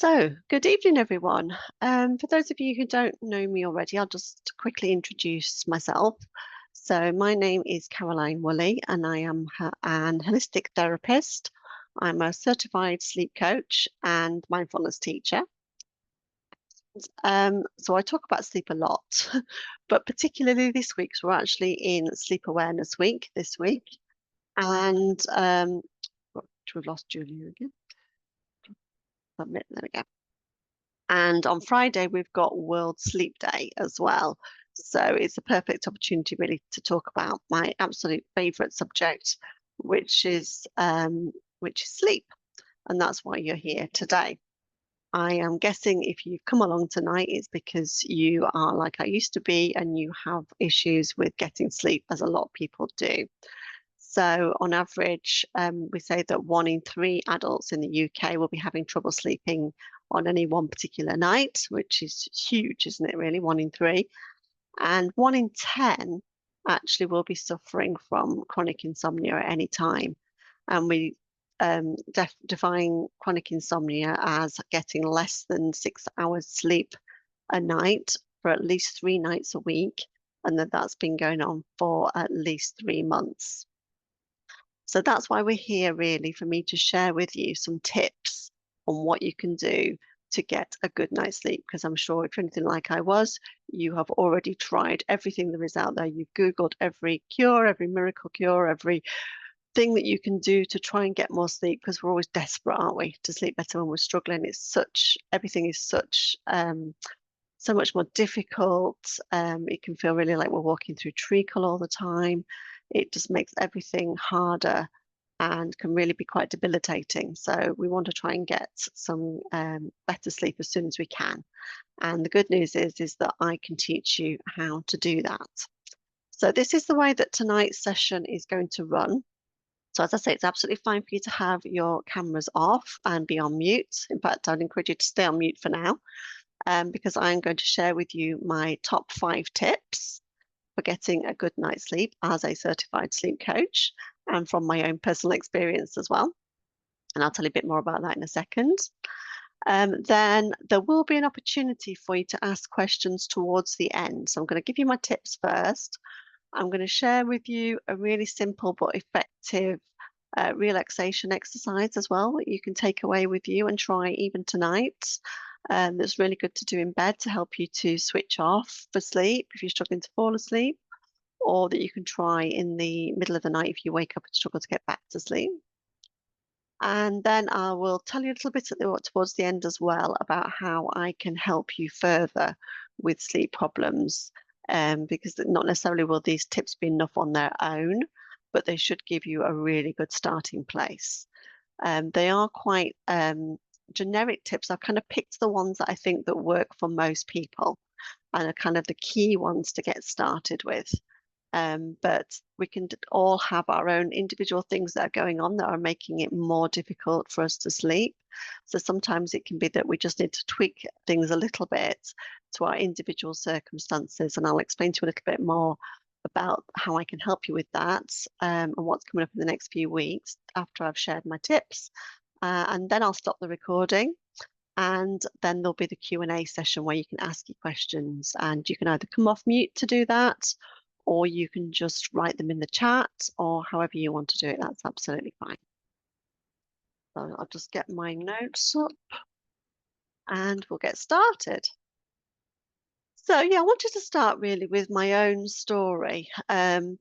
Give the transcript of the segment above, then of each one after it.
Good evening, everyone. For those of you who don't know me already, I'll just quickly introduce myself. My name is Caroline Woolley, and I am an holistic therapist. I'm a certified sleep coach and mindfulness teacher. I talk about sleep a lot, but particularly this week, so we're actually in Sleep Awareness Week this week. And we've lost Julia again. Submit, there we go. And on Friday, we've got World Sleep Day as well. So it's a perfect opportunity really to talk about my absolute favorite subject, which is sleep. And that's why you're here today. I am guessing if you've come along tonight, it's because you are like I used to be and you have issues with getting sleep, as a lot of people do. So on average, we say that 1 in 3 adults in the UK will be having trouble sleeping on any one particular night, which is huge, isn't it, really? 1 in 3. And 1 in 10 actually will be suffering from chronic insomnia at any time. And we define chronic insomnia as getting less than 6 hours sleep a night for at least 3 nights a week, and that's been going on for at least 3 months. So that's why we're here, really, for me to share with you some tips on what you can do to get a good night's sleep. Because I'm sure if you're anything like I was, you have already tried everything there is out there. You've Googled every cure, every miracle cure, every thing that you can do to try and get more sleep, because we're always desperate, aren't we, to sleep better when we're struggling. Everything is so much more difficult. It can feel really like we're walking through treacle all the time. It just makes everything harder and can really be quite debilitating. So we want to try and get some better sleep as soon as we can. And the good news is that I can teach you how to do that. So this is the way that tonight's session is going to run. So as I say, it's absolutely fine for you to have your cameras off and be on mute. In fact, I'd encourage you to stay on mute for now, because I'm going to share with you my top 5 tips for getting a good night's sleep as a certified sleep coach, and from my own personal experience as well. And I'll tell you a bit more about that in a second. Then there will be an opportunity for you to ask questions towards the end. So I'm going to give you my tips first. I'm going to share with you a really simple but effective relaxation exercise as well that you can take away with you and try even tonight. That's really good to do in bed to help you to switch off for sleep if you're struggling to fall asleep, or that you can try in the middle of the night if you wake up and struggle to get back to sleep. And then I will tell you a little bit towards the end as well about how I can help you further with sleep problems, because not necessarily will these tips be enough on their own, but they should give you a really good starting place. They are quite generic tips. I've kind of picked the ones that I think that work for most people and are kind of the key ones to get started with. But we can all have our own individual things that are going on that are making it more difficult for us to sleep. So sometimes it can be that we just need to tweak things a little bit to our individual circumstances. And I'll explain to you a little bit more about how I can help you with that, and what's coming up in the next few weeks after I've shared my tips. And then I'll stop the recording, and then there'll be the Q&A session where you can ask your questions, and you can either come off mute to do that, or you can just write them in the chat, or however you want to do it. That's absolutely fine. So I'll just get my notes up and we'll get started. So yeah, I wanted to start really with my own story,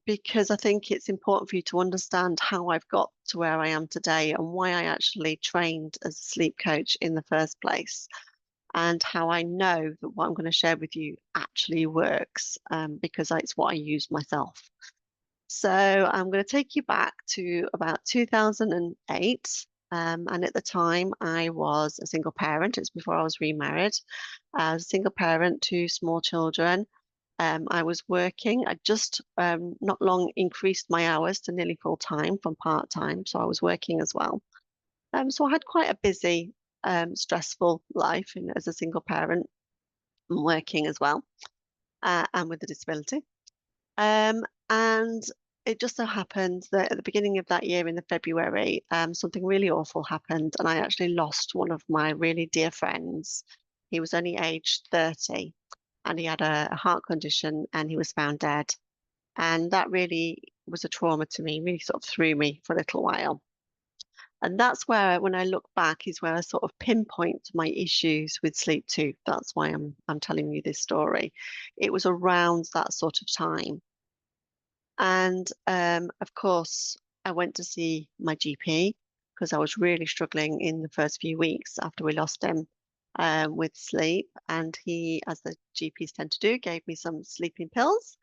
because I think it's important for you to understand how I've got to where I am today and why I actually trained as a sleep coach in the first place, and how I know that what I'm going to share with you actually works, because it's what I use myself. So I'm going to take you back to about 2008. And at the time, I was a single parent. It's before I was remarried. I was a single parent, 2 small children. I was working. I just not long increased my hours to nearly full time from part time. So I was working as well. So I had quite a busy, stressful life as a single parent and working as well, and with a disability. And it just so happened that at the beginning of that year in the February, something really awful happened, and I actually lost one of my really dear friends. He was only aged 30, and he had a heart condition, and he was found dead. And that really was a trauma to me, really sort of threw me for a little while. And that's where, when I look back, is where I sort of pinpoint my issues with sleep too. That's why I'm telling you this story. It was around that sort of time. And of course, I went to see my GP because I was really struggling in the first few weeks after we lost him with sleep. And he, as the GPs tend to do, gave me some sleeping pills,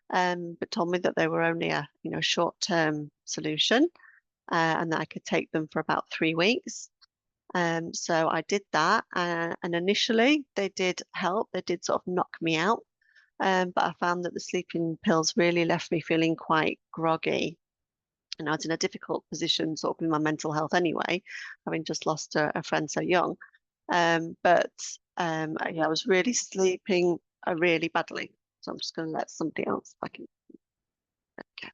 but told me that they were only a short-term solution and that I could take them for about 3 weeks. So I did that, and initially they did help. They did sort of knock me out, but I found that the sleeping pills really left me feeling quite groggy. And I was in a difficult position, sort of in my mental health anyway, having just lost a friend so young. But yeah, I was really sleeping really badly. So I'm just going to let somebody else back in. Okay.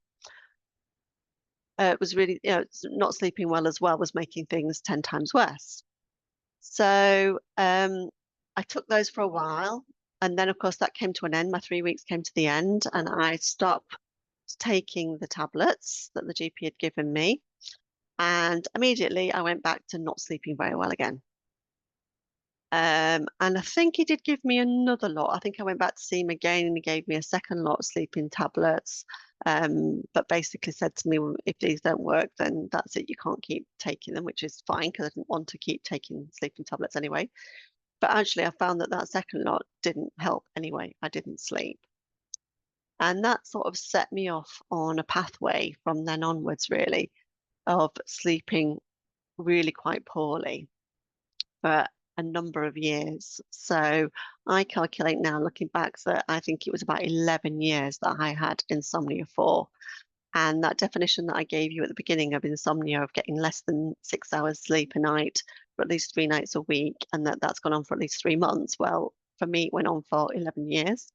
It was really, not sleeping well as well was making things 10 times worse. So I took those for a while. And then, of course, that came to an end. My 3 weeks came to the end, and I stopped taking the tablets that the GP had given me. And immediately I went back to not sleeping very well again. And I think he did give me another lot. I think I went back to see him again and he gave me a second lot of sleeping tablets. But basically said to me, "Well, if these don't work, then that's it. You can't keep taking them," which is fine because I didn't want to keep taking sleeping tablets anyway. But actually, I found that that second lot didn't help anyway. I didn't sleep. And that sort of set me off on a pathway from then onwards, really, of sleeping really quite poorly for a number of years. So I calculate now, looking back, that I think it was about 11 years that I had insomnia for. And that definition that I gave you at the beginning of insomnia, of getting less than 6 hours sleep a night for at least 3 nights a week, and that's gone on for at least 3 months. Well, for me, it went on for 11 years.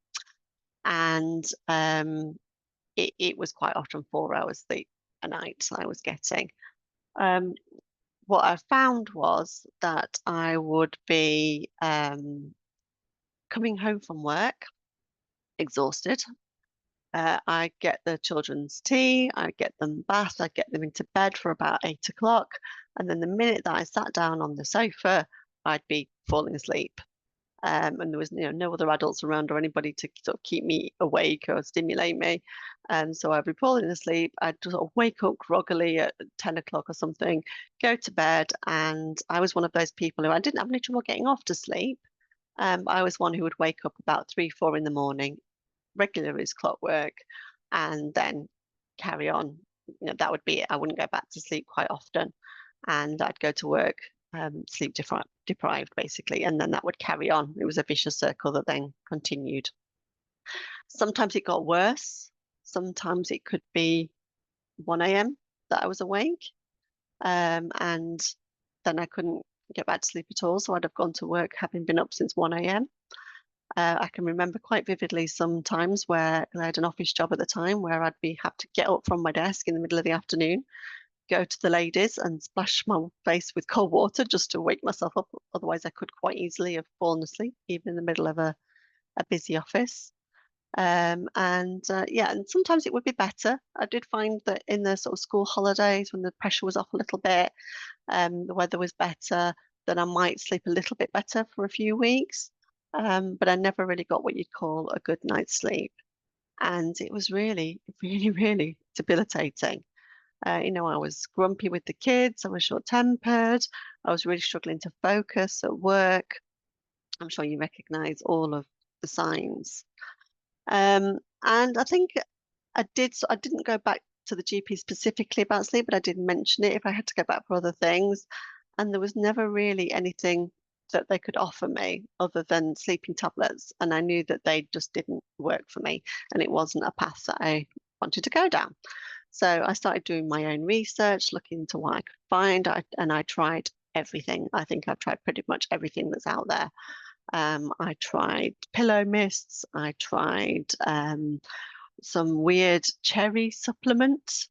And it was quite often 4 hours sleep a night I was getting. Um, what I found was that I would be coming home from work exhausted. I'd get the children's tea, I'd get them bath, I'd get them into bed for about 8 o'clock. And then the minute that I sat down on the sofa, I'd be falling asleep. And there was no other adults around or anybody to sort of keep me awake or stimulate me. And so I'd be falling asleep. I'd sort of wake up groggily at 10 o'clock or something, go to bed. And I was one of those people who I didn't have any trouble getting off to sleep. I was one who would wake up about 3, 4 in the morning, regular as clockwork, and then carry on. That would be it. I wouldn't go back to sleep quite often. And I'd go to work, sleep deprived, basically, and then that would carry on. It was a vicious circle that then continued. Sometimes it got worse. Sometimes it could be 1 a.m. that I was awake, and then I couldn't get back to sleep at all. So I'd have gone to work having been up since 1 a.m. I can remember quite vividly some times where I had an office job at the time where I'd have to get up from my desk in the middle of the afternoon, go to the ladies and splash my face with cold water just to wake myself up. Otherwise, I could quite easily have fallen asleep, even in the middle of a busy office. Yeah, and sometimes it would be better. I did find that in the sort of school holidays, when the pressure was off a little bit, the weather was better, then I might sleep a little bit better for a few weeks. But I never really got what you'd call a good night's sleep. And it was really, really, really debilitating. I was grumpy with the kids, I was short-tempered, I was really struggling to focus at work. I'm sure you recognize all of the signs. And I think I didn't go back to the GP specifically about sleep, but I did mention it if I had to go back for other things. And there was never really anything that they could offer me other than sleeping tablets. And I knew that they just didn't work for me. And it wasn't a path that I wanted to go down. So I started doing my own research, looking into what I could find, and I tried everything. I think I've tried pretty much everything that's out there. I tried pillow mists. I tried some weird cherry supplement,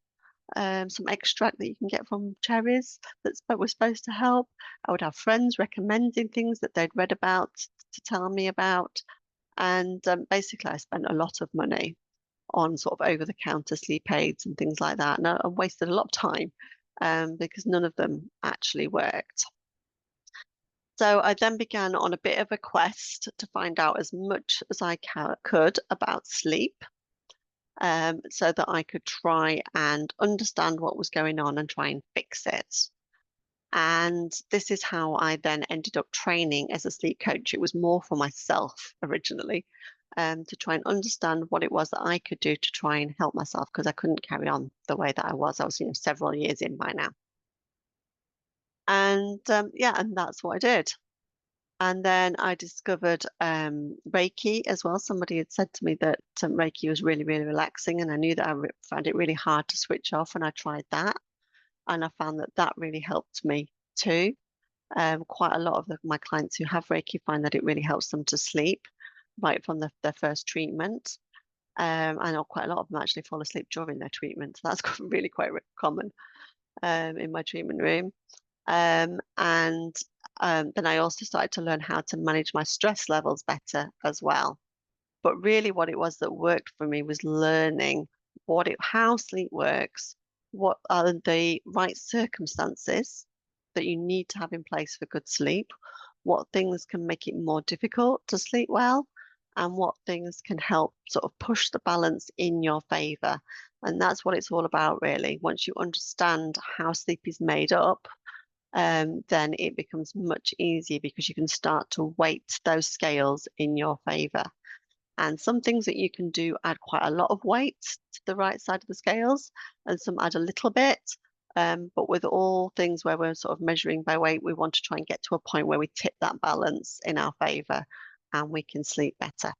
some extract that you can get from cherries that was supposed to help. I would have friends recommending things that they'd read about to tell me about. And basically, I spent a lot of money on sort of over-the-counter sleep aids and things like that. And I wasted a lot of time because none of them actually worked. So I then began on a bit of a quest to find out as much as I could about sleep, so that I could try and understand what was going on and try and fix it. And this is how I then ended up training as a sleep coach. It was more for myself originally, to try and understand what it was that I could do to try and help myself because I couldn't carry on the way that I was. I was, several years in by now. And yeah, and that's what I did. And then I discovered Reiki as well. Somebody had said to me that Reiki was really, really relaxing, and I knew that I found it really hard to switch off. And I tried that, and I found that that really helped me too. Quite a lot of my clients who have Reiki find that it really helps them to sleep right from their first treatment. I know quite a lot of them actually fall asleep during their treatment. So that's really quite common in my treatment room. And then I also started to learn how to manage my stress levels better as well. But really, what it was that worked for me was learning how sleep works, what are the right circumstances that you need to have in place for good sleep, what things can make it more difficult to sleep well, and what things can help sort of push the balance in your favor. And that's what it's all about, really. Once you understand how sleep is made up, then it becomes much easier because you can start to weight those scales in your favor. And some things that you can do add quite a lot of weight to the right side of the scales, and some add a little bit. But with all things where we're sort of measuring by weight, we want to try and get to a point where we tip that balance in our favor and we can sleep better.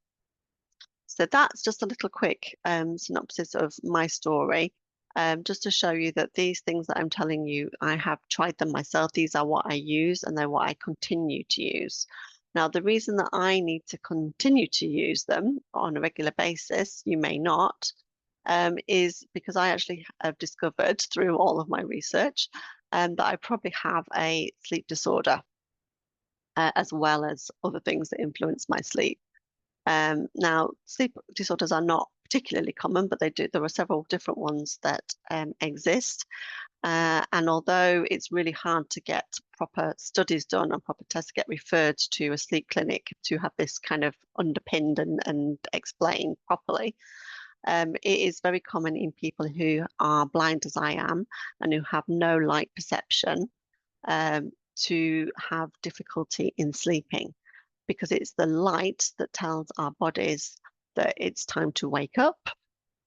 So that's just a little quick synopsis of my story, just to show you that these things that I'm telling you, I have tried them myself. These are what I use and they're what I continue to use. Now, the reason that I need to continue to use them on a regular basis, you may not, is because I actually have discovered through all of my research that I probably have a sleep disorder, as well as other things that influence my sleep. Now, sleep disorders are not particularly common, but there are several different ones that exist. And although it's really hard to get proper studies done and proper tests get referred to a sleep clinic to have this kind of underpinned and explained properly, it is very common in people who are blind as I am and who have no light perception, to have difficulty in sleeping, because it's the light that tells our bodies that it's time to wake up.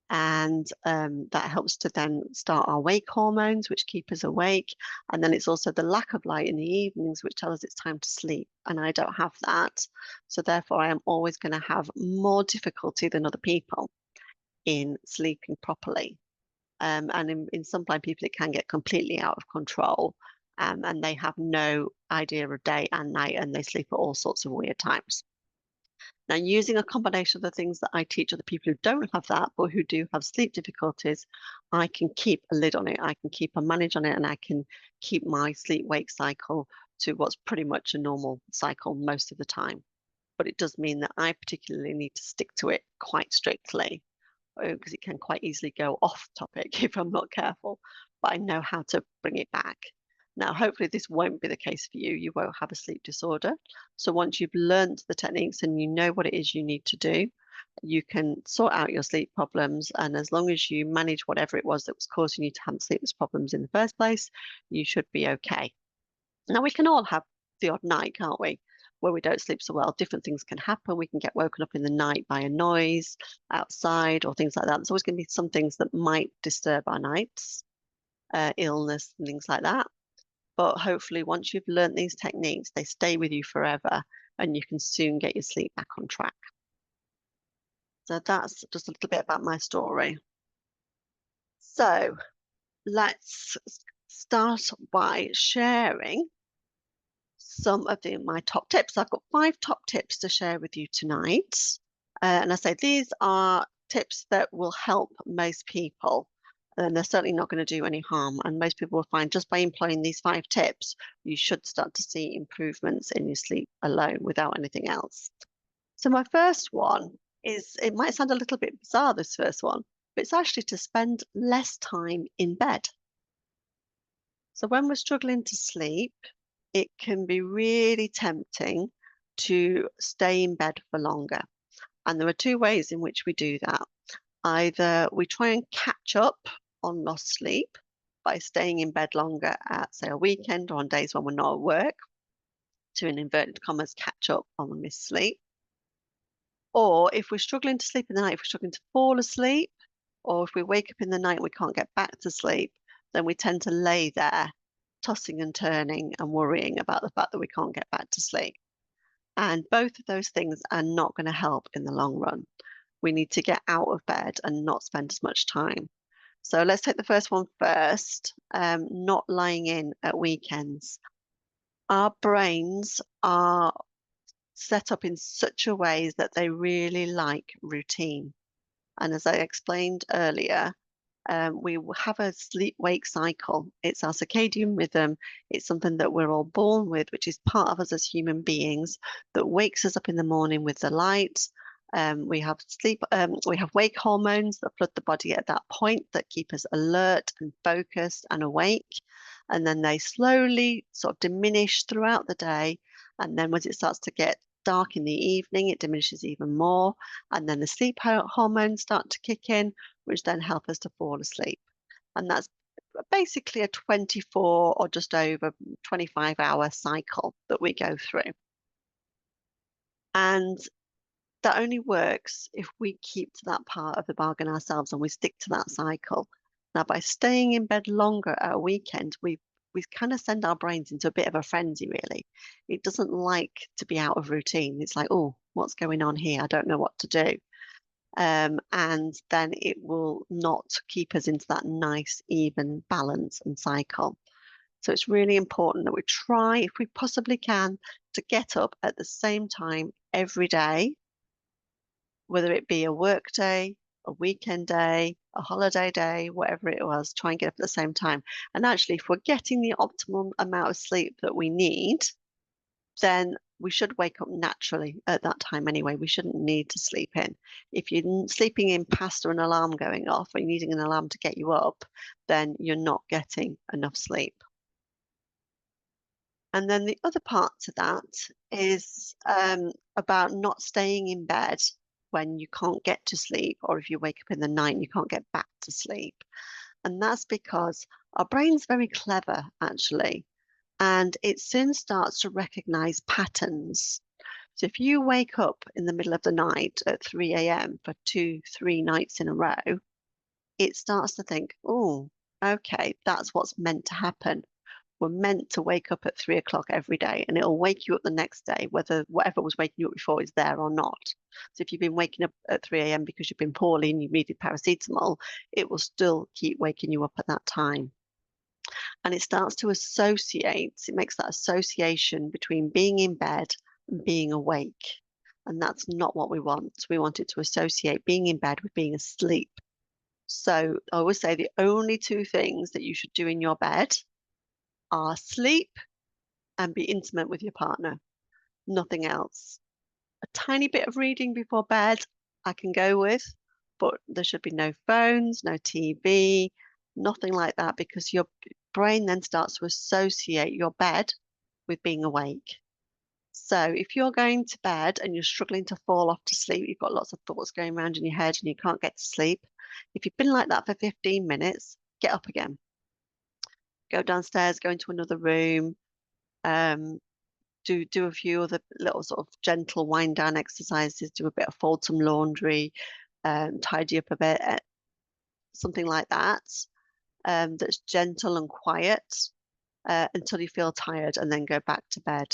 And that helps to then start our wake hormones, which keep us awake. And then it's also the lack of light in the evenings, which tell us it's time to sleep. And I don't have that. So therefore, I am always going to have more difficulty than other people in sleeping properly. And in some blind people, it can get completely out of control. And they have no idea of day and night, and they sleep at all sorts of weird times. Now, using a combination of the things that I teach other people who don't have that, but who do have sleep difficulties, I can keep a lid on it. I can keep a manage on it, and I can keep my sleep-wake cycle to what's pretty much a normal cycle most of the time. But it does mean that I particularly need to stick to it quite strictly, because it can quite easily go off topic if I'm not careful. But I know how to bring it back. Now, hopefully this won't be the case for you. You won't have a sleep disorder. So once you've learned the techniques and you know what it is you need to do, you can sort out your sleep problems. And as long as you manage whatever it was that was causing you to have sleep problems in the first place, you should be okay. Now, we can all have the odd night, can't we, where we don't sleep so well. Different things can happen. We can get woken up in the night by a noise outside or things like that. There's always going to be some things that might disturb our nights, illness and things like that. But hopefully, once you've learned these techniques, they stay with you forever and you can soon get your sleep back on track. So that's just a little bit about my story. So let's start by sharing some of my top tips. I've got 5 top tips to share with you tonight. And I say these are tips that will help most people. And they're certainly not going to do any harm. And most people will find just by employing these 5 tips, you should start to see improvements in your sleep alone without anything else. So my first one is, it might sound a little bit bizarre, this first one, but it's actually to spend less time in bed. So when we're struggling to sleep, it can be really tempting to stay in bed for longer. And there are 2 ways in which we do that. Either we try and catch up on lost sleep by staying in bed longer at, say, a weekend or on days when we're not at work, to, in inverted commas, catch up on missed sleep. Or if we're struggling to sleep in the night, if we're struggling to fall asleep, or if we wake up in the night and we can't get back to sleep, then we tend to lay there tossing and turning and worrying about the fact that we can't get back to sleep. And both of those things are not going to help in the long run. We need to get out of bed and not spend as much time. So let's take the first one first, not lying in at weekends. Our brains are set up in such a way that they really like routine. And as I explained earlier, we have a sleep-wake cycle. It's our circadian rhythm. It's something that we're all born with, which is part of us as human beings, that wakes us up in the morning with the light. We have we have wake hormones that flood the body at that point that keep us alert and focused and awake. And then they slowly sort of diminish throughout the day. And then once it starts to get dark in the evening, it diminishes even more. And then the sleep hormones start to kick in, which then help us to fall asleep. And that's basically a 24 or just over 25-hour cycle that we go through. And that only works if we keep to that part of the bargain ourselves and we stick to that cycle. Now, by staying in bed longer at a weekend, we kind of send our brains into a bit of a frenzy, really. It doesn't like to be out of routine. It's like, oh, what's going on here? I don't know what to do. And then it will not keep us into that nice, even balance and cycle. So it's really important that we try, if we possibly can, to get up at the same time every day, whether it be a work day, a weekend day, a holiday day, whatever it was, try and get up at the same time. And actually, if we're getting the optimum amount of sleep that we need, then we should wake up naturally at that time anyway. We shouldn't need to sleep in. If you're sleeping in past an alarm going off or you're needing an alarm to get you up, then you're not getting enough sleep. And then the other part to that is about not staying in bed when you can't get to sleep, or if you wake up in the night and you can't get back to sleep. And that's because our brain's very clever, actually, and it soon starts to recognize patterns. So if you wake up in the middle of the night at 3 a.m. for 2, 3 nights in a row, it starts to think, oh, okay, that's what's meant to happen. We're meant to wake up at 3 o'clock every day, and it'll wake you up the next day, whether whatever was waking you up before is there or not. So if you've been waking up at 3 a.m. because you've been poorly and you've needed paracetamol, it will still keep waking you up at that time. And it starts to associate, it makes that association between being in bed and being awake. And that's not what we want. We want it to associate being in bed with being asleep. So I always say the only 2 things that you should do in your bed are sleep and be intimate with your partner, nothing else. A tiny bit of reading before bed I can go with, but there should be no phones, no TV, nothing like that, because your brain then starts to associate your bed with being awake. So if you're going to bed and you're struggling to fall off to sleep, you've got lots of thoughts going around in your head and you can't get to sleep, if you've been like that for 15 minutes, get up again. Go downstairs, go into another room, do a few other little sort of gentle wind down exercises, do a bit of fold some laundry, tidy up a bit, something like that, that's gentle and quiet until you feel tired, and then go back to bed.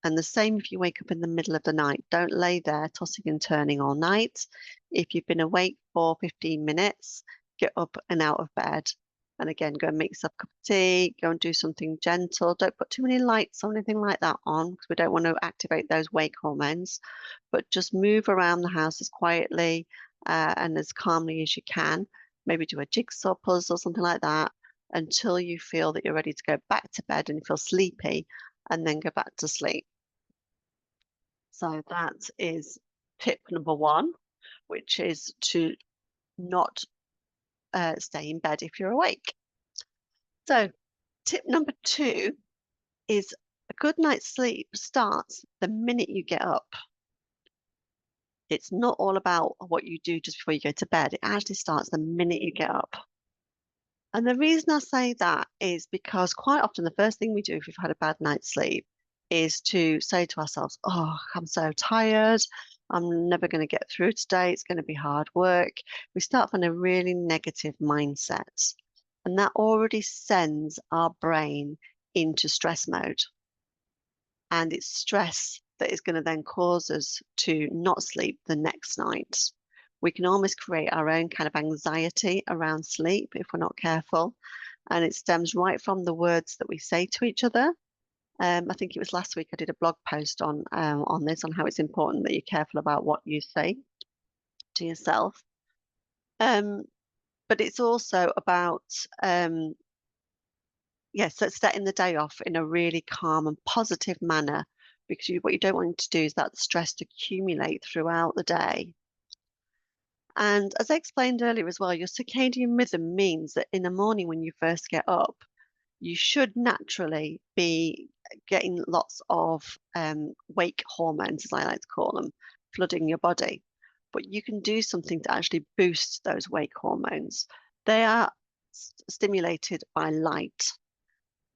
And the same if you wake up in the middle of the night. Don't lay there tossing and turning all night. If you've been awake for 15 minutes, get up and out of bed. And again, go and make yourself a cup of tea, go and do something gentle. Don't put too many lights or anything like that on, because we don't want to activate those wake hormones. But just move around the house as quietly and as calmly as you can. Maybe do a jigsaw puzzle or something like that until you feel that you're ready to go back to bed and you feel sleepy, and then go back to sleep. So that is tip number one, which is to not stay in bed if you're awake. So tip number two is a good night's sleep starts the minute you get up. It's not all about what you do just before you go to bed. It actually starts the minute you get up. And the reason I say that is because quite often the first thing we do if we've had a bad night's sleep is to say to ourselves, oh, I'm so tired. I'm never going to get through today. It's going to be hard work. We start from a really negative mindset. And that already sends our brain into stress mode. And it's stress that is going to then cause us to not sleep the next night. We can almost create our own kind of anxiety around sleep if we're not careful. And it stems right from the words that we say to each other. I think it was last week I did a blog post on this, on how it's important that you're careful about what you say to yourself. But it's also about yes, so setting the day off in a really calm and positive manner, because what you don't want to do is that stress to accumulate throughout the day. And as I explained earlier as well, your circadian rhythm means that in the morning when you first get up, you should naturally be getting lots of wake hormones, as I like to call them, flooding your body. But you can do something to actually boost those wake hormones. They are stimulated by light.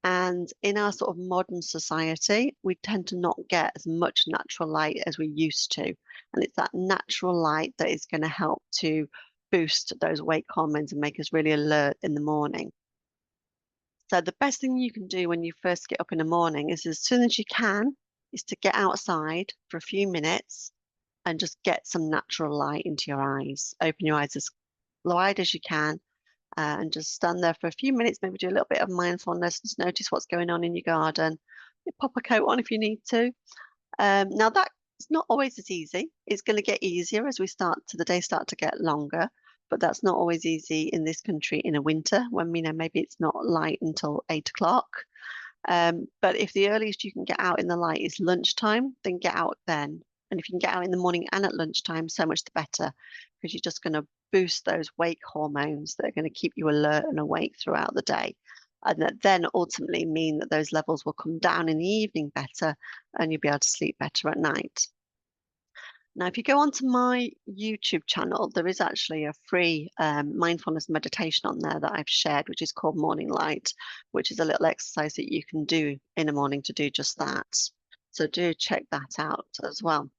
And in our sort of modern society, we tend to not get as much natural light as we used to. And it's that natural light that is going to help to boost those wake hormones and make us really alert in the morning. So the best thing you can do when you first get up in the morning is as soon as you can, is to get outside for a few minutes and just get some natural light into your eyes. Open your eyes as wide as you can, and just stand there for a few minutes, maybe do a little bit of mindfulness, just notice what's going on in your garden. You pop a coat on if you need to. Now that's not always as easy. It's going to get easier as the days start to get longer, but that's not always easy in this country in a winter when maybe it's not light until 8 o'clock. But if the earliest you can get out in the light is lunchtime, then get out then. And if you can get out in the morning and at lunchtime, so much the better, because you're just going to boost those wake hormones that are going to keep you alert and awake throughout the day. And that then ultimately mean that those levels will come down in the evening better and you'll be able to sleep better at night. Now, if you go onto my YouTube channel, there is actually a free mindfulness meditation on there that I've shared, which is called Morning Light, which is a little exercise that you can do in the morning to do just that. So do check that out as well.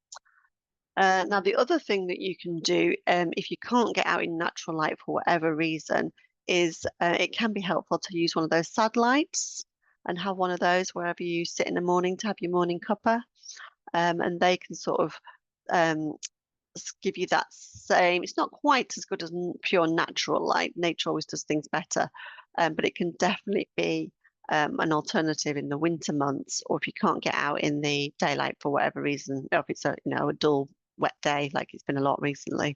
Now, the other thing that you can do if you can't get out in natural light for whatever reason is it can be helpful to use one of those satellites and have one of those wherever you sit in the morning to have your morning cuppa. And they can sort of give you that same, it's not quite as good as pure natural light. Nature always does things better, but it can definitely be an alternative in the winter months, or if you can't get out in the daylight for whatever reason, or if it's a dull wet day like it's been a lot recently,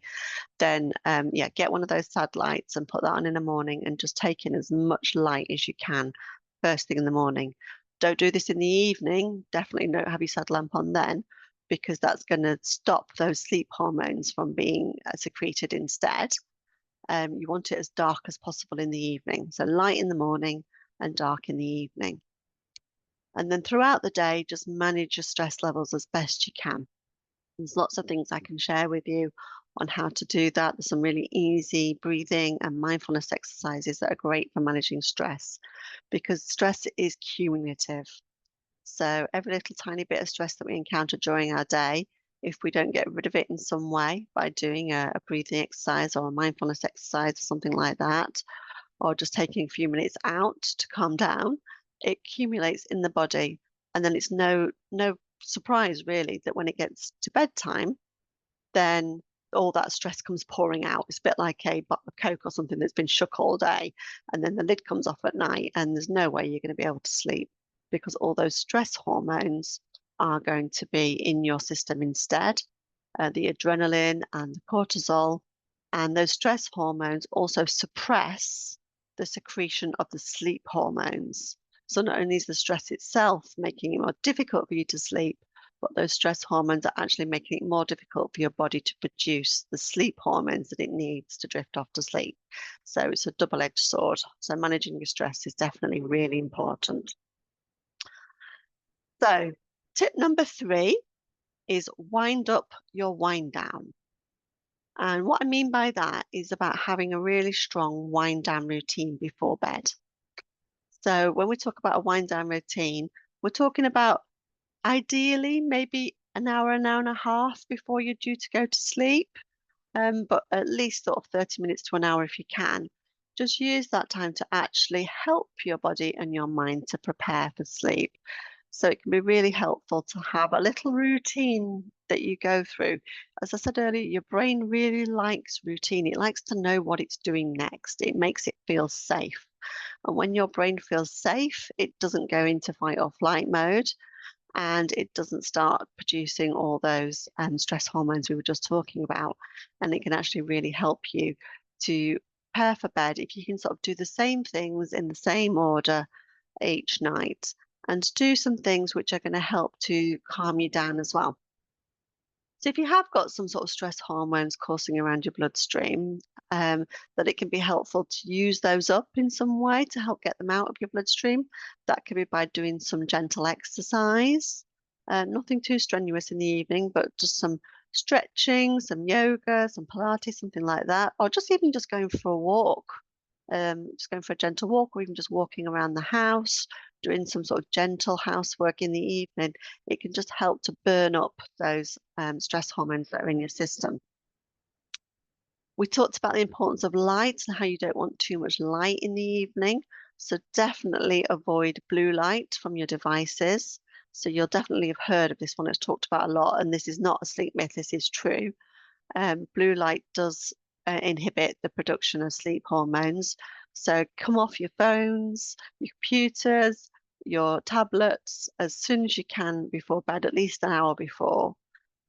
then yeah, get one of those satellites and put that on in the morning and just take in as much light as you can first thing in the morning. Don't do this in the evening. Definitely don't have your sad lamp on then, because that's going to stop those sleep hormones from being secreted instead. You want it as dark as possible in the evening. So light in the morning and dark in the evening. And then throughout the day, just manage your stress levels as best you can. There's lots of things I can share with you on how to do that. There's some really easy breathing and mindfulness exercises that are great for managing stress, because stress is cumulative. So every little tiny bit of stress that we encounter during our day, if we don't get rid of it in some way by doing a breathing exercise or a mindfulness exercise or something like that, or just taking a few minutes out to calm down, it accumulates in the body. And then it's no surprise really that when it gets to bedtime, then all that stress comes pouring out. It's a bit like a bottle of Coke or something that's been shook all day, and then the lid comes off at night, and there's no way you're going to be able to sleep, because all those stress hormones are going to be in your system instead. The adrenaline and the cortisol And those stress hormones also suppress the secretion of the sleep hormones. So not only is the stress itself making it more difficult for you to sleep, but those stress hormones are actually making it more difficult for your body to produce the sleep hormones that it needs to drift off to sleep. So it's a double-edged sword. So managing your stress is definitely really important. So tip number 3 is wind up your wind down. And what I mean by that is about having a really strong wind down routine before bed. So when we talk about a wind down routine, we're talking about ideally maybe an hour and a half before you're due to go to sleep, but at least sort of 30 minutes to an hour if you can. Just use that time to actually help your body and your mind to prepare for sleep. So it can be really helpful to have a little routine that you go through. As I said earlier, your brain really likes routine. It likes to know what it's doing next. It makes it feel safe. And when your brain feels safe, it doesn't go into fight or flight mode and it doesn't start producing all those stress hormones we were just talking about. And it can actually really help you to prepare for bed if you can sort of do the same things in the same order each night and do some things which are going to help to calm you down as well. So if you have got some sort of stress hormones coursing around your bloodstream, that it can be helpful to use those up in some way to help get them out of your bloodstream. That could be by doing some gentle exercise, nothing too strenuous in the evening, but just some stretching, some yoga, some Pilates, something like that, or just even just going for a walk, just going for a gentle walk, or even just walking around the house, doing some sort of gentle housework in the evening. It can just help to burn up those stress hormones that are in your system. We talked about the importance of light and how you don't want too much light in the evening. So definitely avoid blue light from your devices. So you'll definitely have heard of this one. It's talked about a lot, and this is not a sleep myth. This is true. Blue light does inhibit the production of sleep hormones. So come off your phones, your computers, your tablets as soon as you can before bed, at least an hour before.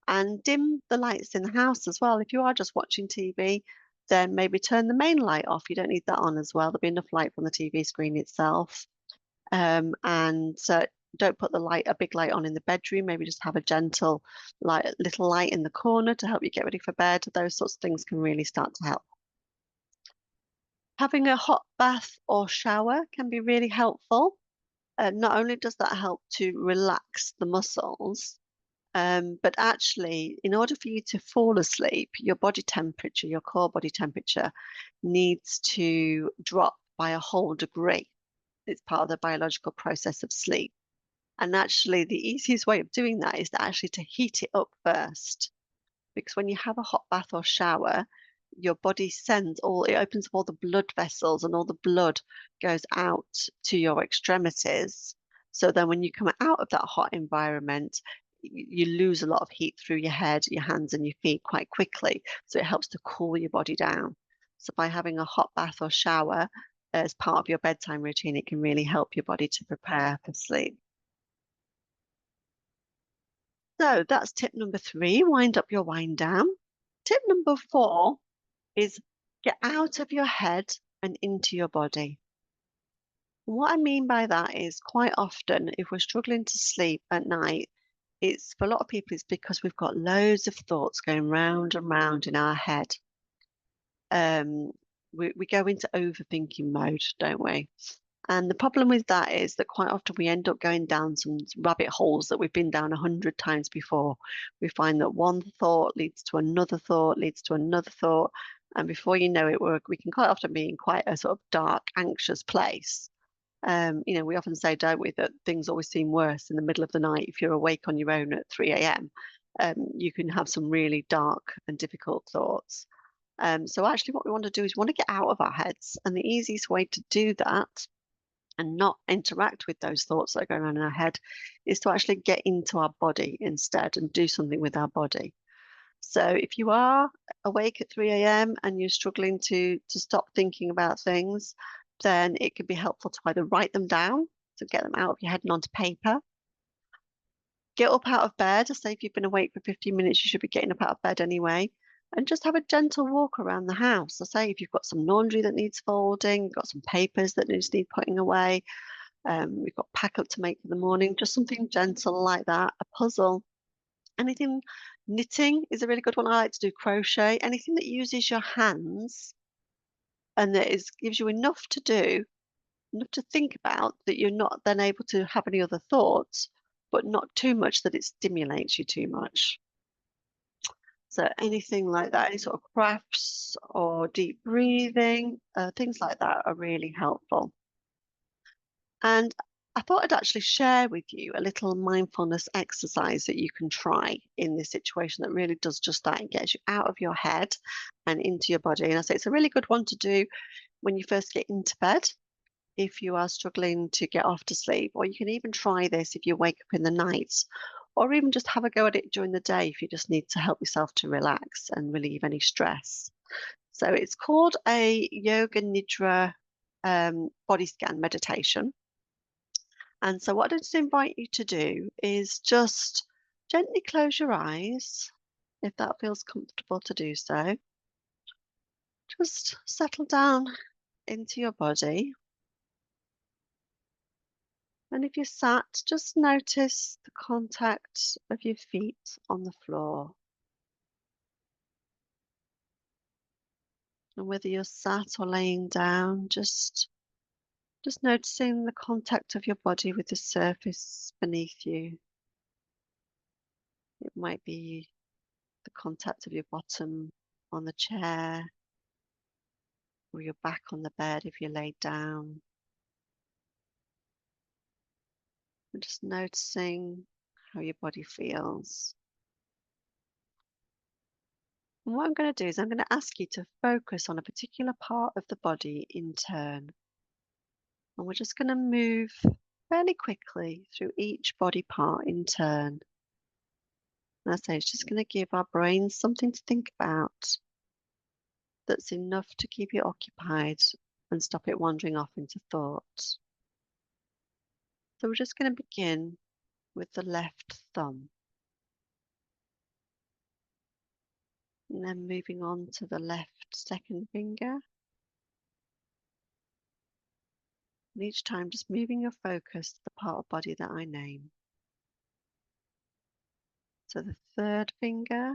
And dim the lights in the house as well. If you are just watching TV, then maybe turn the main light off. You don't need that on as well. There'll be enough light from the TV screen itself. And don't put a big light on in the bedroom. Maybe just have a gentle little light in the corner to help you get ready for bed. Those sorts of things can really start to help. Having a hot bath or shower can be really helpful. Not only does that help to relax the muscles, but actually, in order for you to fall asleep, your body temperature, your core body temperature, needs to drop by a whole degree. It's part of the biological process of sleep. And actually, the easiest way of doing that is to heat it up first. Because when you have a hot bath or shower, your body it opens up all the blood vessels and all the blood goes out to your extremities. So then when you come out of that hot environment, you lose a lot of heat through your head, your hands, and your feet quite quickly. So it helps to cool your body down. So by having a hot bath or shower as part of your bedtime routine, it can really help your body to prepare for sleep. So that's tip number 3, wind up your wind down. Tip number 4 is get out of your head and into your body. What I mean by that is quite often if we're struggling to sleep at night, it's for a lot of people, it's because we've got loads of thoughts going round and round in our head. We go into overthinking mode, don't we? And the problem with that is that quite often we end up going down some rabbit holes that we've been down 100 times before. We find that one thought leads to another thought, leads to another thought. And before you know it, we can quite often be in quite a sort of dark, anxious place. We often say, don't we, that things always seem worse in the middle of the night. If you're awake on your own at 3 a.m., you can have some really dark and difficult thoughts. So actually what we want to do is we want to get out of our heads. And the easiest way to do that and not interact with those thoughts that are going on in our head is to actually get into our body instead and do something with our body. So if you are awake at 3 a.m. and you're struggling to stop thinking about things, then it can be helpful to either write them down, to get them out of your head and onto paper. Get up out of bed. Say if you've been awake for 15 minutes, you should be getting up out of bed anyway. and just have a gentle walk around the house. I say if you've got some laundry that needs folding, got some papers that need putting away, we've got pack up to make for the morning, just something gentle like that, a puzzle. Anything knitting is a really good one. I like to do crochet. Anything that uses your hands and that gives you enough to do, enough to think about that you're not then able to have any other thoughts, but not too much that it stimulates you too much. So anything like that, any sort of crafts or deep breathing, things like that are really helpful. And I thought I'd actually share with you a little mindfulness exercise that you can try in this situation that really does just that. It gets you out of your head and into your body. And I say it's a really good one to do when you first get into bed if you are struggling to get off to sleep, or you can even try this if you wake up in the night, or even just have a go at it during the day if you just need to help yourself to relax and relieve any stress. So it's called a yoga nidra body scan meditation. And so, what I just invite you to do is just gently close your eyes if that feels comfortable to do so. Just settle down into your body. And if you're sat, just notice the contact of your feet on the floor. And whether you're sat or laying down, just noticing the contact of your body with the surface beneath you. It might be the contact of your bottom on the chair or your back on the bed if you're laid down. And just noticing how your body feels. And what I'm going to do is I'm going to ask you to focus on a particular part of the body in turn. And we're just going to move fairly quickly through each body part in turn. And I say it's just going to give our brains something to think about that's enough to keep you occupied and stop it wandering off into thought. So we're just going to begin with the left thumb. And then moving on to the left second finger. And each time just moving your focus to the part of body that I name. So the third finger,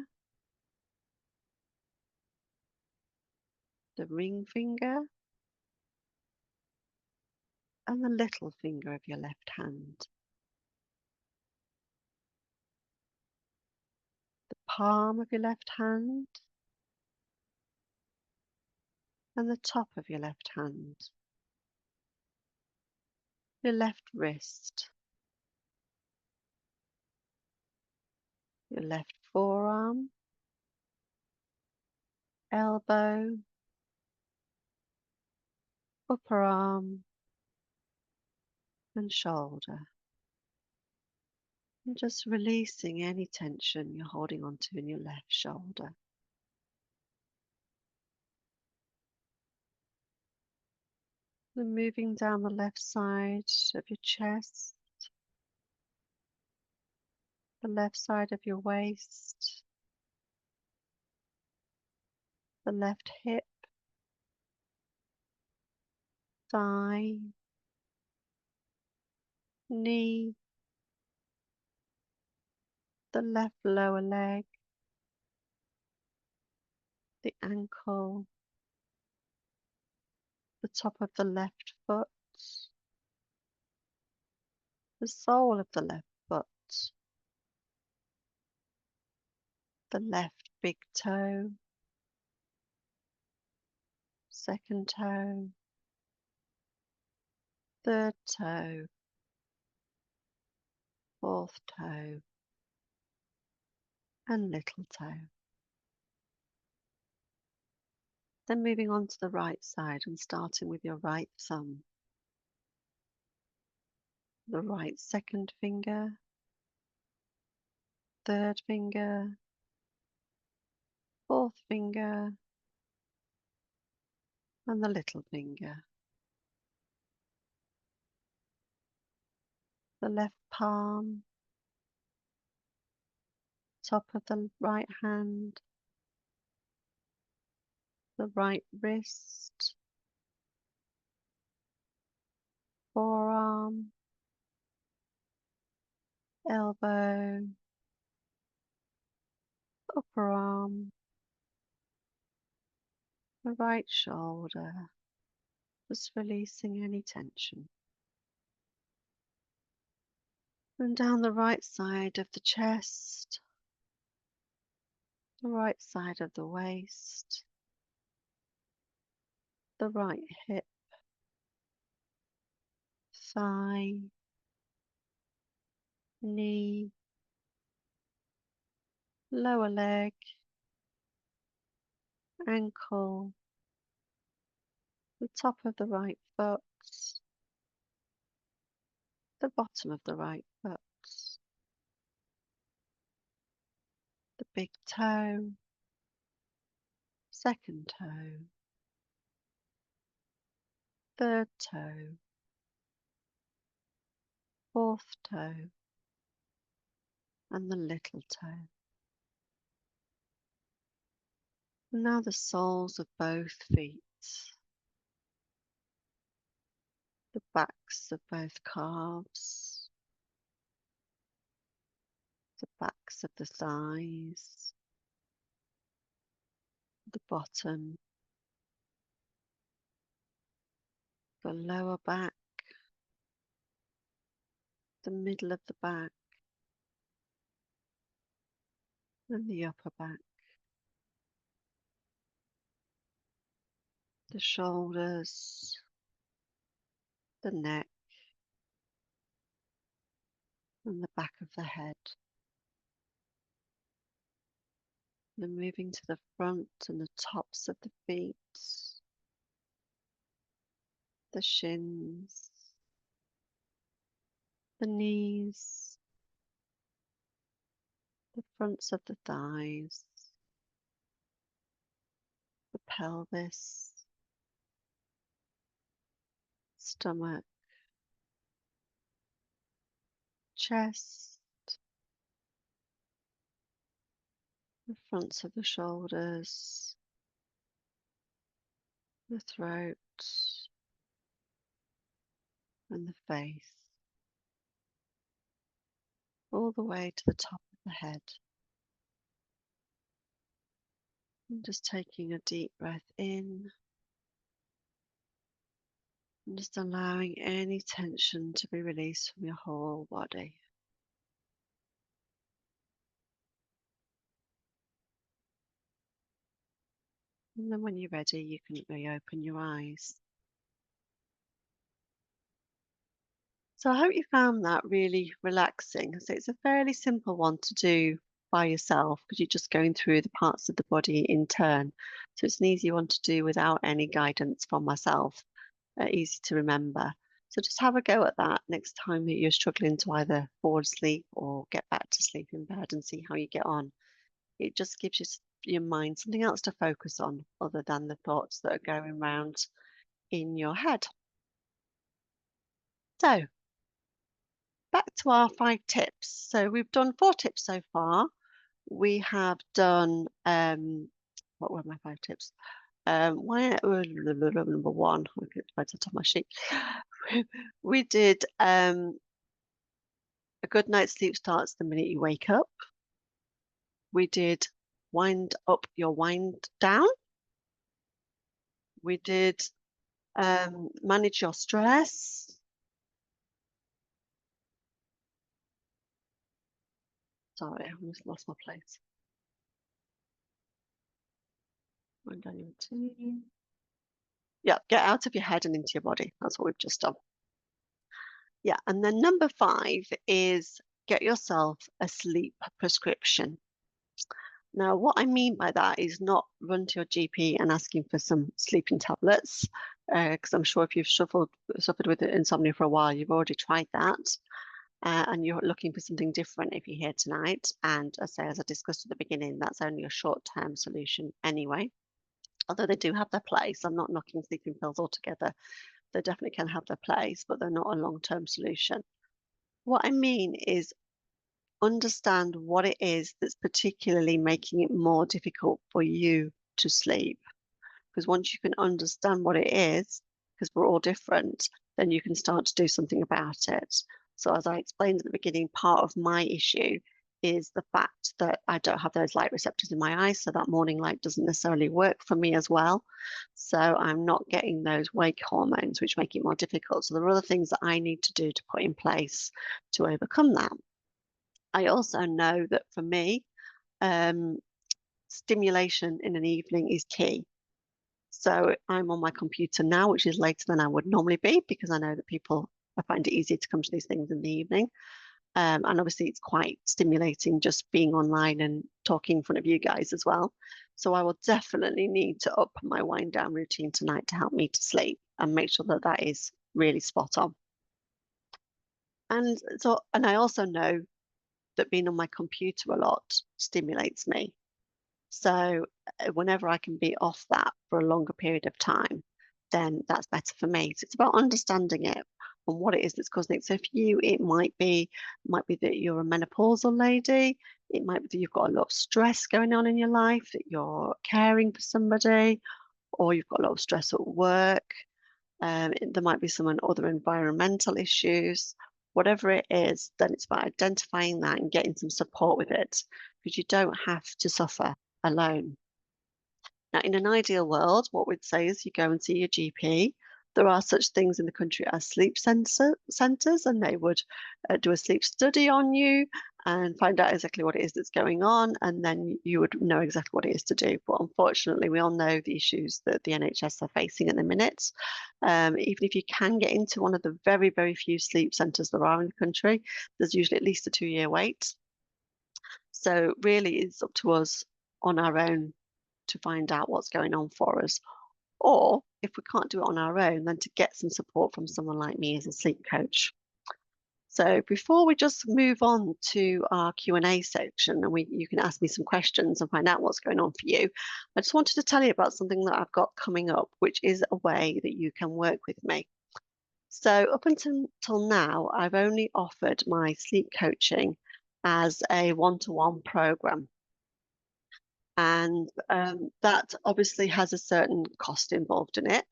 the ring finger, and the little finger of your left hand. The palm of your left hand and the top of your left hand. Your left wrist, your left forearm, elbow, upper arm, and shoulder. And just releasing any tension you're holding onto in your left shoulder. Then moving down the left side of your chest, the left side of your waist, the left hip, thigh, knee, the left lower leg, the ankle, the top of the left foot, the sole of the left foot, the left big toe, second toe, third toe, fourth toe, and little toe. Then moving on to the right side and starting with your right thumb, the right second finger, third finger, fourth finger, and the little finger. The left palm, top of the right hand, the right wrist, forearm, elbow, upper arm, the right shoulder, just releasing any tension. And down the right side of the chest, the right side of the waist, the right hip, thigh, knee, lower leg, ankle, the top of the right foot, the bottom of the right foot, the big toe, second toe, third toe, fourth toe, and the little toe. And now the soles of both feet, the backs of both calves, the backs of the thighs, the bottom, the lower back, the middle of the back, and the upper back, the shoulders, the neck, and the back of the head. Then moving to the front and the tops of the feet, the shins, the knees, the fronts of the thighs, the pelvis, stomach, chest, the fronts of the shoulders, the throat, and the face, all the way to the top of the head. And just taking a deep breath in and just allowing any tension to be released from your whole body. And then when you're ready, you can reopen your eyes. So I hope you found that really relaxing. So it's a fairly simple one to do by yourself because you're just going through the parts of the body in turn. So it's an easy one to do without any guidance from myself, easy to remember. So just have a go at that next time that you're struggling to either fall asleep or get back to sleep in bed and see how you get on. It just gives your mind something else to focus on other than the thoughts that are going around in your head. So back to our 5 tips. So we've done 4 tips so far. We have done, what were my 5 tips? Number 1, I'll get right to the top of my sheet. We did a good night's sleep starts the minute you wake up. We did wind up your wind down. We did manage your stress. Sorry, I almost lost my place. Wind down your routine. Yeah, get out of your head and into your body. That's what we've just done. Yeah, and then number 5 is get yourself a sleep prescription. Now, what I mean by that is not run to your GP and asking for some sleeping tablets, because I'm sure if you've suffered with insomnia for a while, you've already tried that, and you're looking for something different if you're here tonight. And as I discussed at the beginning, that's only a short-term solution anyway. Although they do have their place, I'm not knocking sleeping pills altogether. They definitely can have their place, but they're not a long-term solution. What I mean is understand what it is that's particularly making it more difficult for you to sleep. because once you can understand what it is, because we're all different, then you can start to do something about it. So as I explained at the beginning, part of my issue is the fact that I don't have those light receptors in my eyes, so that morning light doesn't necessarily work for me as well. So I'm not getting those wake hormones, which make it more difficult. So there are other things that I need to do to put in place to overcome that. I also know that for me, um, stimulation in an evening is key. So I'm on my computer now, which is later than I would normally be because I know that I find it easier to come to these things in the evening. And obviously, it's quite stimulating just being online and talking in front of you guys as well. So I will definitely need to up my wind down routine tonight to help me to sleep and make sure that that is really spot on. And I also know that being on my computer a lot stimulates me. So whenever I can be off that for a longer period of time, then that's better for me. So it's about understanding it and what it is that's causing it. So for you, it might be that you're a menopausal lady. It might be that you've got a lot of stress going on in your life, that you're caring for somebody, or you've got a lot of stress at work. There might be some other environmental issues. Whatever it is, then it's about identifying that and getting some support with it because you don't have to suffer alone. Now, in an ideal world, what we'd say is you go and see your GP. There are such things in the country as sleep centres, and they would do a sleep study on you and find out exactly what it is that's going on, and then you would know exactly what it is to do. But unfortunately, we all know the issues that the NHS are facing at the minute. Even if you can get into one of the very, very few sleep centres there are in the country, there's usually at least a 2-year wait. So really, it's up to us on our own to find out what's going on for us. Or if we can't do it on our own, then to get some support from someone like me as a sleep coach. So before we just move on to our Q&A section and you can ask me some questions and find out what's going on for you, I just wanted to tell you about something that I've got coming up, which is a way that you can work with me. So up until now, I've only offered my sleep coaching as a one-to-one program. And that obviously has a certain cost involved in it.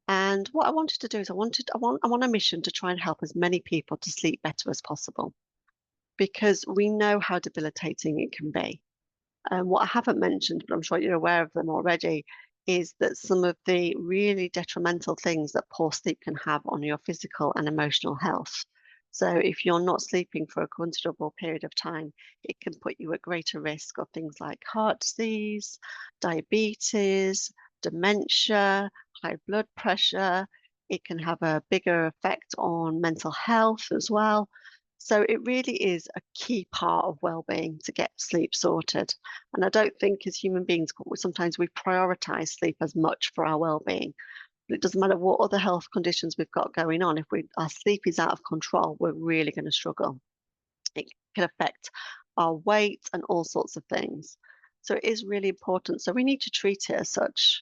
And what I wanted to do is I'm on a mission to try and help as many people to sleep better as possible because we know how debilitating it can be. What I haven't mentioned, but I'm sure you're aware of them already, is that some of the really detrimental things that poor sleep can have on your physical and emotional health. So if you're not sleeping for a considerable period of time, it can put you at greater risk of things like heart disease, diabetes, dementia, high blood pressure. It can have a bigger effect on mental health as well. So it really is a key part of well-being to get sleep sorted. And I don't think as human beings, sometimes we prioritize sleep as much for our well-being. But it doesn't matter what other health conditions we've got going on. If our sleep is out of control, we're really going to struggle. It can affect our weight and all sorts of things. So it is really important. So we need to treat it as such.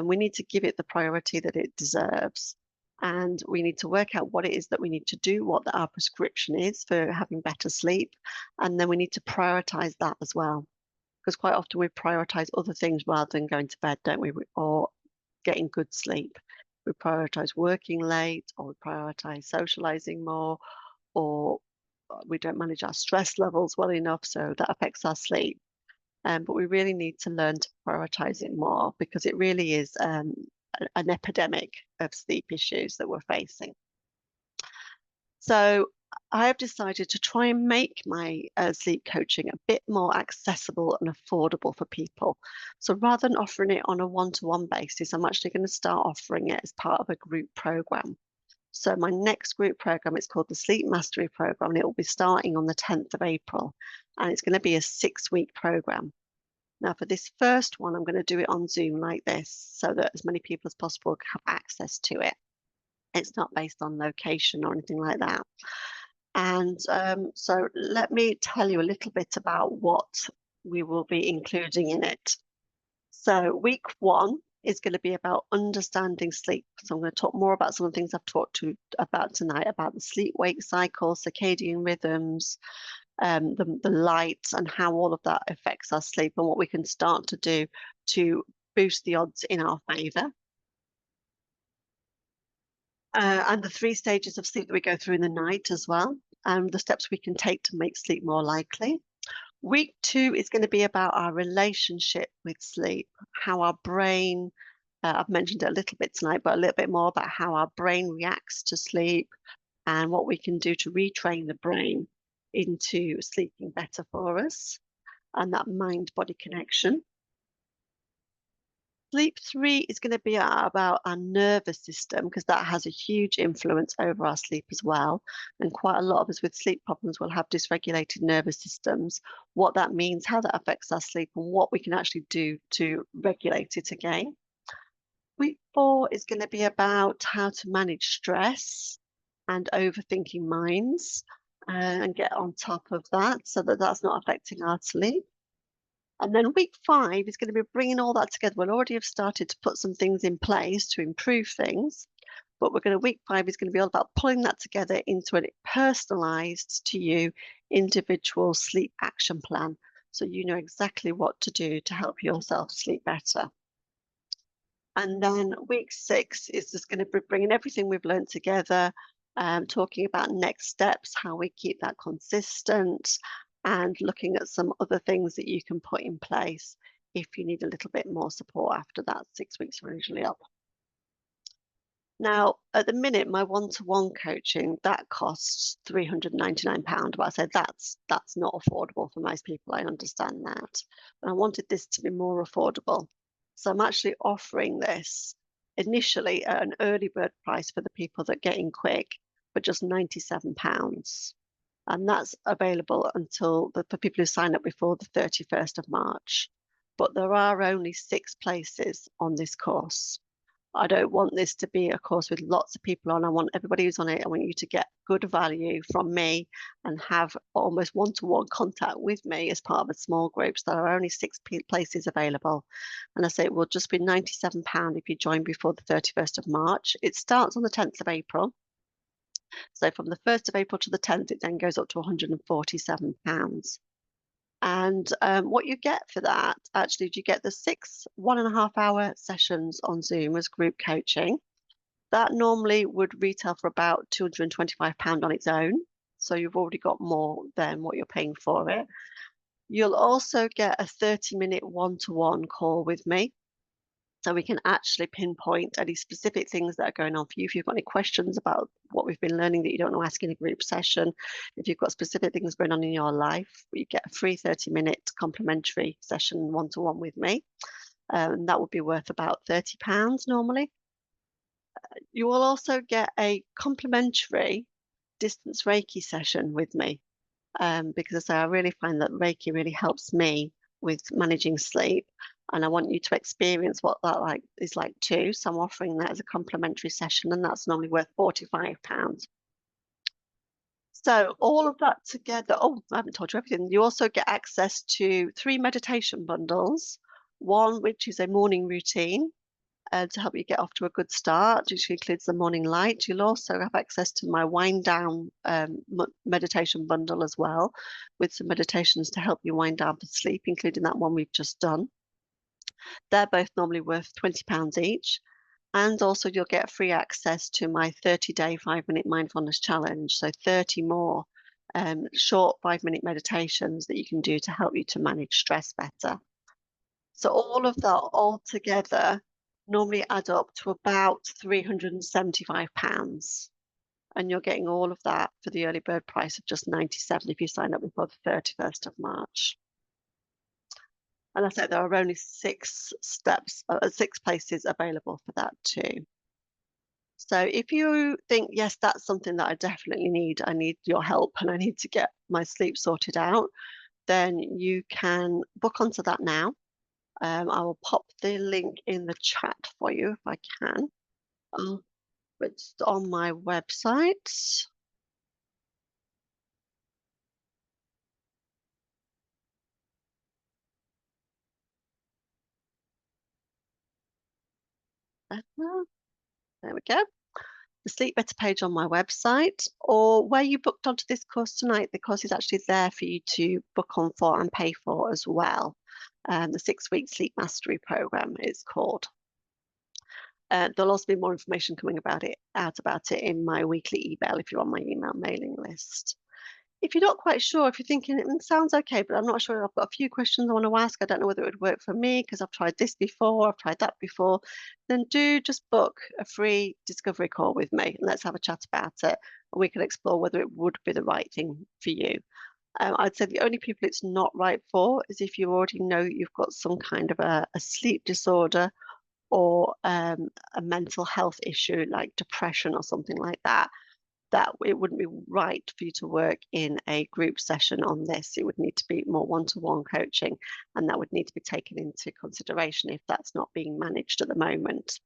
We need to give it the priority that it deserves. And we need to work out what it is that we need to do, what our prescription is for having better sleep. And then we need to prioritize that as well. Because quite often we prioritize other things rather than going to bed, don't we? Or getting good sleep. We prioritize working late, or we prioritize socializing more, or we don't manage our stress levels well enough. So that affects our sleep. But we really need to learn to prioritize it more because it really is an epidemic of sleep issues that we're facing. So I have decided to try and make my sleep coaching a bit more accessible and affordable for people. So rather than offering it on a one-to-one basis, I'm actually going to start offering it as part of a group program. So my next group program is called the Sleep Mastery Program, and it will be starting on the 10th of April. And it's going to be a 6-week program. Now, for this first one, I'm going to do it on Zoom like this so that as many people as possible have access to it. It's not based on location or anything like that. And so let me tell you a little bit about what we will be including in it. So week 1 is going to be about understanding sleep. So I'm going to talk more about some of the things I've talked about tonight, about the sleep-wake cycle, circadian rhythms, the light and how all of that affects our sleep and what we can start to do to boost the odds in our favour. And the 3 stages of sleep that we go through in the night as well, and the steps we can take to make sleep more likely. Week 2 is going to be about our relationship with sleep, how our brain, I've mentioned it a little bit tonight, but a little bit more about how our brain reacts to sleep and what we can do to retrain the brain into sleeping better for us and that mind body connection. Sleep 3 is going to be about our nervous system because that has a huge influence over our sleep as well. And quite a lot of us with sleep problems will have dysregulated nervous systems, what that means, how that affects our sleep, and what we can actually do to regulate it again. Week 4 is going to be about how to manage stress and overthinking minds and get on top of that so that that's not affecting our sleep. And then week 5 is going to be bringing all that together. We'll already have started to put some things in place to improve things, but week 5 is going to be all about pulling that together into a personalized to you individual sleep action plan. So you know exactly what to do to help yourself sleep better. And then week 6 is just going to be bringing everything we've learned together, talking about next steps, how we keep that consistent, and looking at some other things that you can put in place if you need a little bit more support after that 6 weeks are usually up. Now, at the minute, my one-to-one coaching, that costs £399. But I said that's not affordable for most people. I understand that. But I wanted this to be more affordable. So I'm actually offering this initially at an early bird price for the people that get in quick for just £97. And that's available for people who sign up before the 31st of March. But there are only 6 places on this course. I don't want this to be a course with lots of people on. I want everybody who's on it. I want you to get good value from me and have almost one-to-one contact with me as part of a small group. So there are only 6 places available. And I say it will just be £97 if you join before the 31st of March. It starts on the 10th of April. So from the 1st of April to the 10th, it then goes up to £147. And what you get for that, actually, you get the 6 1.5 hour sessions on Zoom as group coaching. That normally would retail for about £225 on its own. So you've already got more than what you're paying for it. You'll also get a 30-minute one-to-one call with me. So we can actually pinpoint any specific things that are going on for you. If you've got any questions about what we've been learning that you don't know, ask in a group session. If you've got specific things going on in your life, you get a free 30-minute complimentary session one-to-one with me. That would be worth about £30 normally. You will also get a complimentary distance Reiki session with me because I really find that Reiki really helps me with managing sleep. And I want you to experience what that is like too. So I'm offering that as a complimentary session, and that's normally worth £45. So all of that together, oh, I haven't told you everything. You also get access to 3 meditation bundles, one which is a morning routine to help you get off to a good start, which includes the morning light. You'll also have access to my wind down meditation bundle as well, with some meditations to help you wind down for sleep, including that one we've just done. They're both normally worth £20 each. And also you'll get free access to my 30-day 5-minute mindfulness challenge. So 30 more short 5-minute meditations that you can do to help you to manage stress better. So all of that all together normally add up to about £375. And you're getting all of that for the early bird price of just £97 if you sign up before the 31st of March. And I said there are only 6 places available for that too. So if you think, yes, that's something that I definitely need, I need your help and I need to get my sleep sorted out, then you can book onto that now. I will pop the link in the chat for you if I can. It's on my website. There we go. The Sleep Better page on my website, or where you booked onto this course tonight, the course is actually there for you to book on for and pay for as well. the 6-week sleep mastery program it's called. There'll also be more information coming about it in my weekly email if you're on my email mailing list. If you're not quite sure, if you're thinking, sounds okay, but I'm not sure, I've got a few questions I want to ask, I don't know whether it would work for me because I've tried this before, I've tried that before, then do just book a free discovery call with me and let's have a chat about it. And we can explore whether it would be the right thing for you. I'd say the only people it's not right for is if you already know that you've got some kind of a sleep disorder or a mental health issue like depression or something like that, that it wouldn't be right for you to work in a group session on this. It would need to be more one-to-one coaching, and that would need to be taken into consideration if that's not being managed at the moment.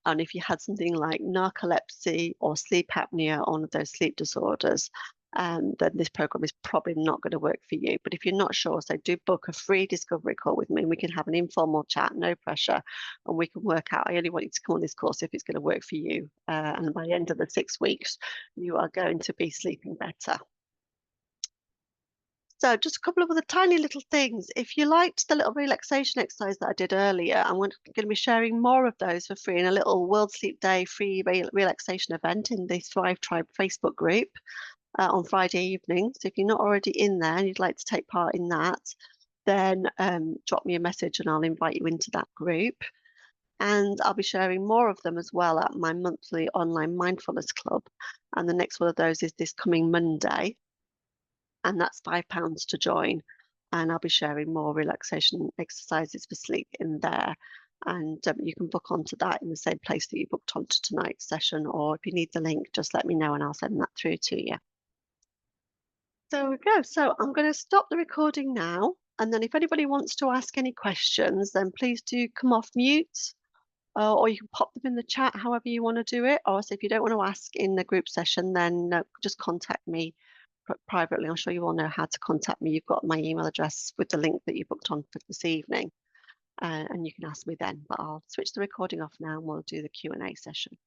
And if you had something like narcolepsy or sleep apnea or one of those sleep disorders, then this program is probably not going to work for you. But if you're not sure, so do book a free discovery call with me and we can have an informal chat, no pressure, and we can work out. I only want you to come on this course if it's going to work for you. And by the end of the 6 weeks, you are going to be sleeping better. So just a couple of other tiny little things. If you liked the little relaxation exercise that I did earlier, I'm going to be sharing more of those for free in a little World Sleep Day free relaxation event in the Thrive Tribe Facebook group on Friday evening. So if you're not already in there and you'd like to take part in that, then drop me a message and I'll invite you into that group. And I'll be sharing more of them as well at my monthly online mindfulness club. And the next one of those is this coming Monday, and that's £5 to join. And I'll be sharing more relaxation exercises for sleep in there. And you can book onto that in the same place that you booked onto tonight's session, or if you need the link, just let me know and I'll send that through to you. There we go. So I'm going to stop the recording now. And then if anybody wants to ask any questions, then please do come off mute, or you can pop them in the chat, however you want to do it. Or so if you don't want to ask in the group session, then just contact me privately. I'm sure you all know how to contact me. You've got my email address with the link that you booked on for this evening, and you can ask me then. But I'll switch the recording off now and we'll do the Q&A session.